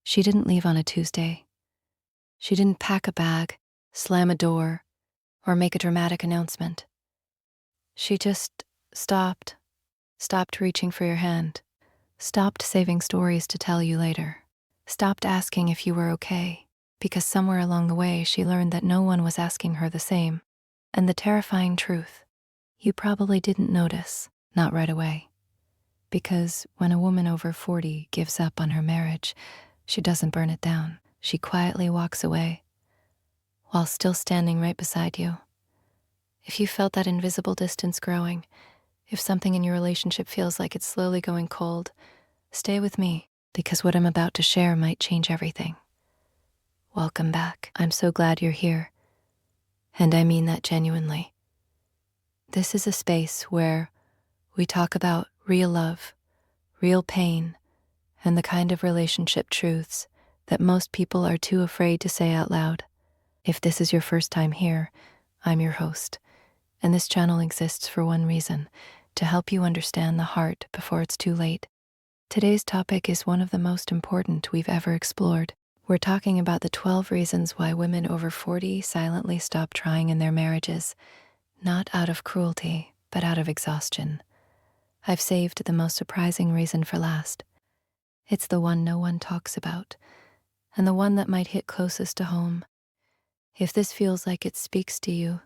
She didn't leave on a Tuesday. She didn't pack a bag, slam a door, or make a dramatic announcement. She just stopped reaching for your hand, stopped saving stories to tell you later, stopped asking if you were okay, because somewhere along the way she learned that no one was asking her the same. And the terrifying truth, you probably didn't notice, not right away. Because when a woman over 40 gives up on her marriage, she doesn't burn it down. She quietly walks away, while still standing right beside you. If you felt that invisible distance growing, if something in your relationship feels like it's slowly going cold, stay with me, because what I'm about to share might change everything. Welcome back. I'm so glad you're here. And I mean that genuinely. This is a space where we talk about real love, real pain, and the kind of relationship truths that most people are too afraid to say out loud. If this is your first time here, I'm your host, and this channel exists for one reason: to help you understand the heart before it's too late. Today's topic is one of the most important we've ever explored. We're talking about the 12 reasons why women over 40 silently stop trying in their marriages, not out of cruelty, but out of exhaustion. I've saved the most surprising reason for last. It's the one no one talks about, and the one that might hit closest to home. If this feels like it speaks to you,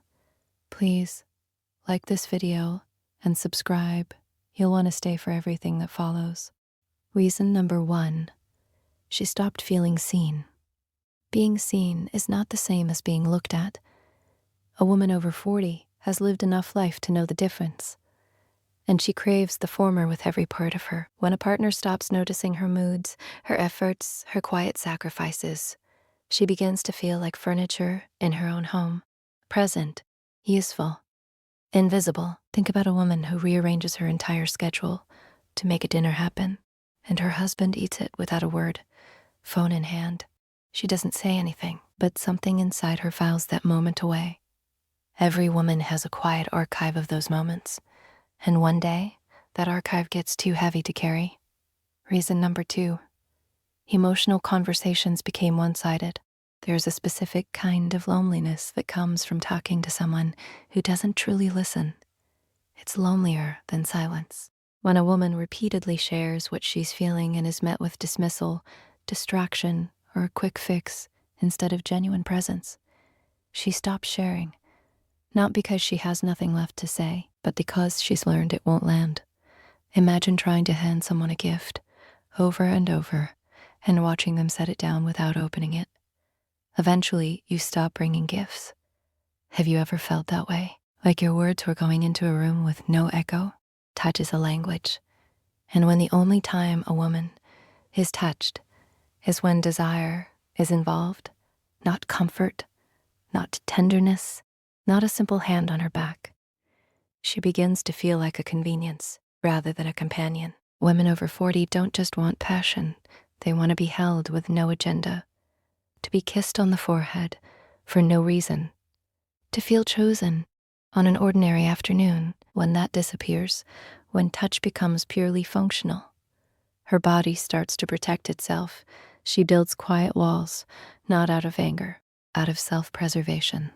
please like this video and subscribe. You'll want to stay for everything that follows. Reason number 1, she stopped feeling seen. Being seen is not the same as being looked at. A woman over 40 has lived enough life to know the difference, and she craves the former with every part of her. When a partner stops noticing her moods, her efforts, her quiet sacrifices, she begins to feel like furniture in her own home, present, useful, invisible. Think about a woman who rearranges her entire schedule to make a dinner happen, and her husband eats it without a word, phone in hand. She doesn't say anything, but something inside her files that moment away. Every woman has a quiet archive of those moments, and one day, that archive gets too heavy to carry. Reason number 2, emotional conversations became one-sided. There's a specific kind of loneliness that comes from talking to someone who doesn't truly listen. It's lonelier than silence. When a woman repeatedly shares what she's feeling and is met with dismissal, distraction, or a quick fix instead of genuine presence, she stops sharing, not because she has nothing left to say, but because she's learned it won't land. Imagine trying to hand someone a gift over and over and watching them set it down without opening it. Eventually, you stop bringing gifts. Have you ever felt that way? Like your words were going into a room with no echo? Touch is a language. And when the only time a woman is touched is when desire is involved, not comfort, not tenderness, not a simple hand on her back, she begins to feel like a convenience rather than a companion. Women over 40 don't just want passion, they want to be held with no agenda, to be kissed on the forehead for no reason, to feel chosen on an ordinary afternoon. When that disappears, when touch becomes purely functional, her body starts to protect itself. She builds quiet walls, not out of anger, out of self-preservation.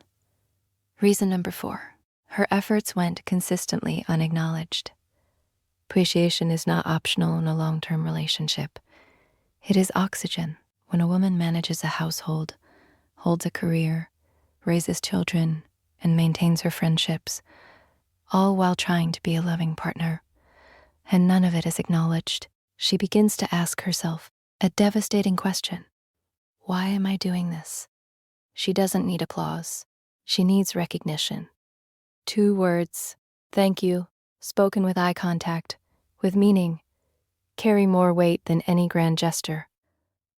Reason number 4, her efforts went consistently unacknowledged. Appreciation is not optional in a long-term relationship. It is oxygen. When a woman manages a household, holds a career, raises children, and maintains her friendships, all while trying to be a loving partner, and none of it is acknowledged, she begins to ask herself a devastating question. Why am I doing this? She doesn't need applause. She needs recognition. 2 words, thank you, spoken with eye contact, with meaning, carry more weight than any grand gesture.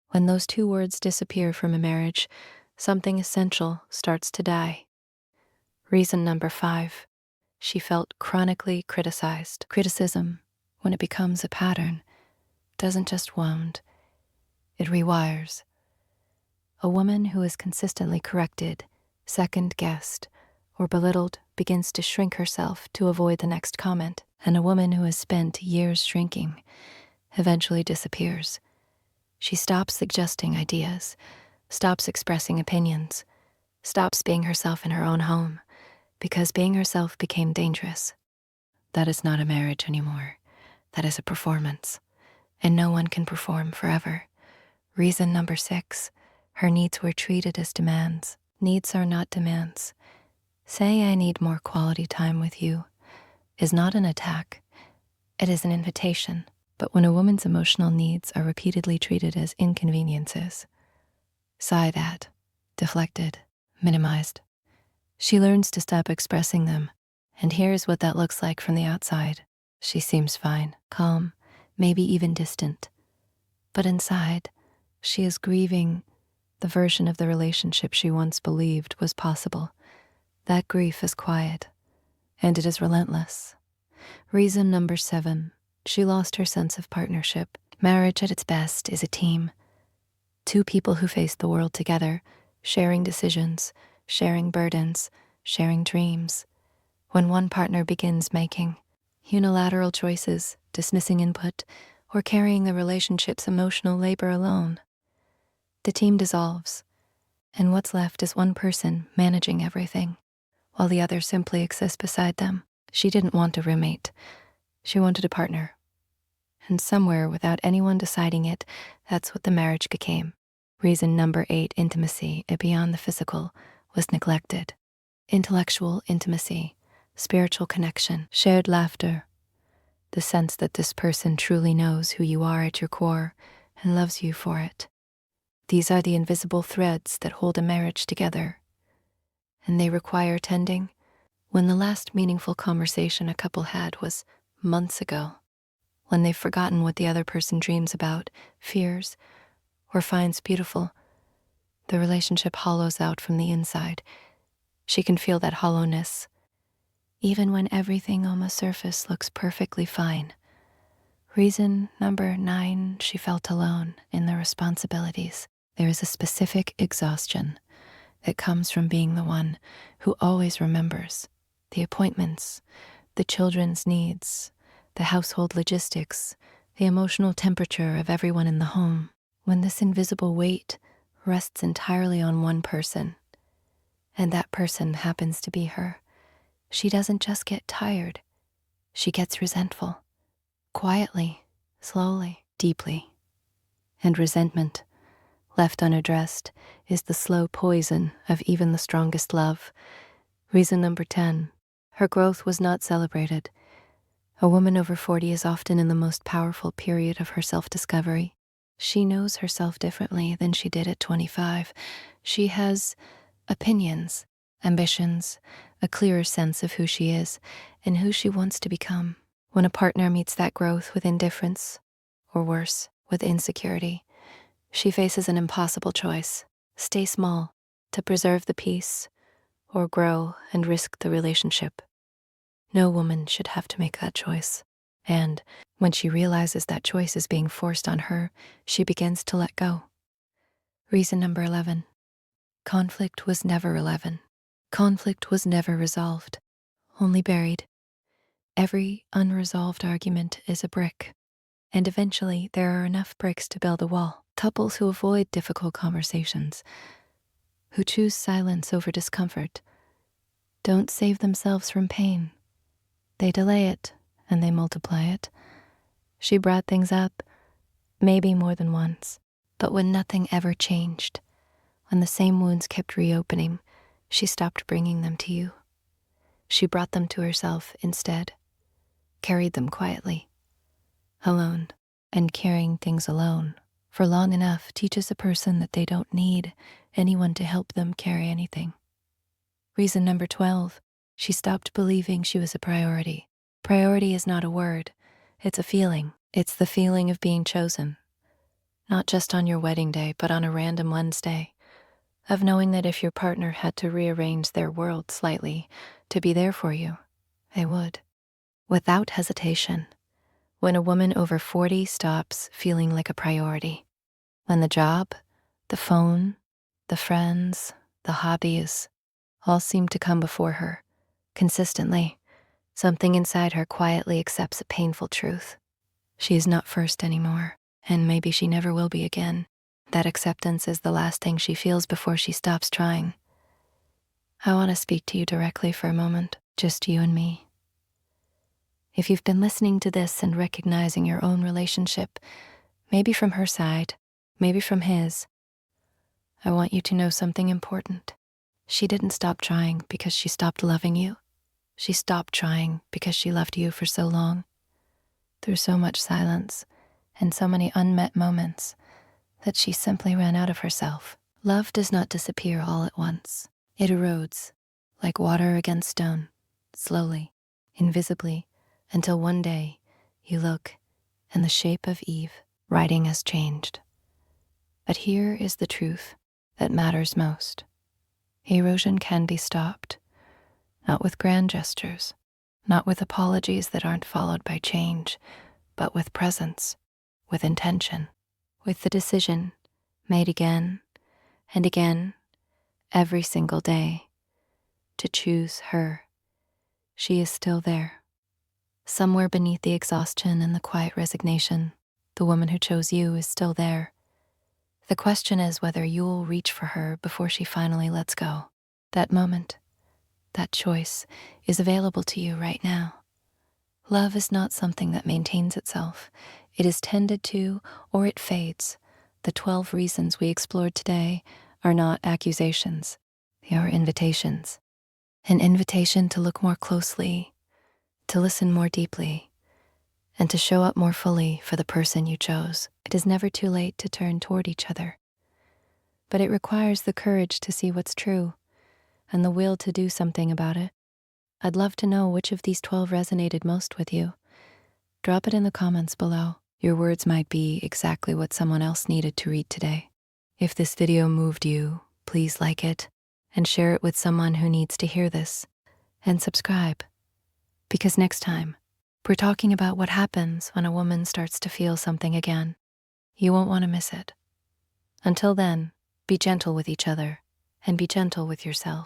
When those 2 words disappear from a marriage, something essential starts to die. Reason number 5, she felt chronically criticized. Criticism, when it becomes a pattern, doesn't just wound, it rewires. A woman who is consistently corrected, second-guessed, or belittled begins to shrink herself to avoid the next comment, and a woman who has spent years shrinking eventually disappears, She stops suggesting ideas, stops expressing opinions, stops being herself in her own home, because being herself became dangerous. That is not a marriage anymore. That is a performance, and no one can perform forever. Reason number 6, her needs were treated as demands. Needs are not demands. Saying I need more quality time with you is not an attack. It is an invitation. But when a woman's emotional needs are repeatedly treated as inconveniences, sighed at, deflected, minimized, she learns to stop expressing them. And here's what that looks like from the outside. She seems fine, calm, maybe even distant. But inside, she is grieving the version of the relationship she once believed was possible. That grief is quiet, and it is relentless. Reason number 7, she lost her sense of partnership. Marriage at its best is a team. Two people who face the world together, sharing decisions, sharing burdens, sharing dreams. When one partner begins making unilateral choices, dismissing input, or carrying the relationship's emotional labor alone, the team dissolves, and what's left is one person managing everything, while the other simply exists beside them. She didn't want a roommate. She wanted a partner. And somewhere, without anyone deciding it, that's what the marriage became. Reason number 8, intimacy beyond the physical was neglected. Intellectual intimacy, spiritual connection, shared laughter, the sense that this person truly knows who you are at your core and loves you for it. These are the invisible threads that hold a marriage together, and they require tending. When the last meaningful conversation a couple had was months ago, when they've forgotten what the other person dreams about, fears, or finds beautiful, the relationship hollows out from the inside. She can feel that hollowness, even when everything on the surface looks perfectly fine. Reason number 9, she felt alone in the responsibilities. There is a specific exhaustion that comes from being the one who always remembers the appointments, the children's needs, the household logistics, the emotional temperature of everyone in the home. When this invisible weight rests entirely on one person, and that person happens to be her, she doesn't just get tired, she gets resentful. Quietly, slowly, deeply. And resentment, left unaddressed, is the slow poison of even the strongest love. Reason number 10, her growth was not celebrated. A woman over 40 is often in the most powerful period of her self-discovery. She knows herself differently than she did at 25. She has opinions, ambitions, a clearer sense of who she is and who she wants to become. When a partner meets that growth with indifference, or worse, with insecurity, she faces an impossible choice: stay small to preserve the peace, or grow and risk the relationship. No woman should have to make that choice. And when she realizes that choice is being forced on her, she begins to let go. Reason number 11, conflict was never 11. Conflict was never resolved, only buried. Every unresolved argument is a brick, and eventually there are enough bricks to build a wall. Couples who avoid difficult conversations, who choose silence over discomfort, don't save themselves from pain. They delay it, and they multiply it. She brought things up, maybe more than once, but when nothing ever changed, when the same wounds kept reopening, she stopped bringing them to you. She brought them to herself instead, carried them quietly, alone. And carrying things alone for long enough teaches a person that they don't need anyone to help them carry anything. Reason number 12, she stopped believing she was a priority. Priority is not a word, it's a feeling. It's the feeling of being chosen, not just on your wedding day, but on a random Wednesday, of knowing that if your partner had to rearrange their world slightly to be there for you, they would, without hesitation. When a woman over 40 stops feeling like a priority, when the job, the phone, the friends, the hobbies all seem to come before her consistently, something inside her quietly accepts a painful truth. She is not first anymore, and maybe she never will be again. That acceptance is the last thing she feels before she stops trying. I want to speak to you directly for a moment, just you and me. If you've been listening to this and recognizing your own relationship, maybe from her side, maybe from his, I want you to know something important. She didn't stop trying because she stopped loving you. She stopped trying because she loved you for so long. Through so much silence and so many unmet moments that she simply ran out of herself. Love does not disappear all at once. It erodes, like water against stone, slowly, invisibly, until one day you look and the shape of Eve writing has changed. But here is the truth that matters most. Erosion can be stopped, not with grand gestures, not with apologies that aren't followed by change, but with presence, with intention, with the decision made again and again, every single day, to choose her. She is still there. Somewhere beneath the exhaustion and the quiet resignation, the woman who chose you is still there. The question is whether you'll reach for her before she finally lets go. That moment, that choice, is available to you right now. Love is not something that maintains itself. It is tended to, or it fades. The 12 reasons we explored today are not accusations. They are invitations. An invitation to look more closely, to listen more deeply, and to show up more fully for the person you chose. It is never too late to turn toward each other, but it requires the courage to see what's true and the will to do something about it. I'd love to know which of these 12 resonated most with you. Drop it in the comments below. Your words might be exactly what someone else needed to read today. If this video moved you, please like it and share it with someone who needs to hear this. And subscribe, because next time, we're talking about what happens when a woman starts to feel something again. You won't want to miss it. Until then, be gentle with each other and be gentle with yourself.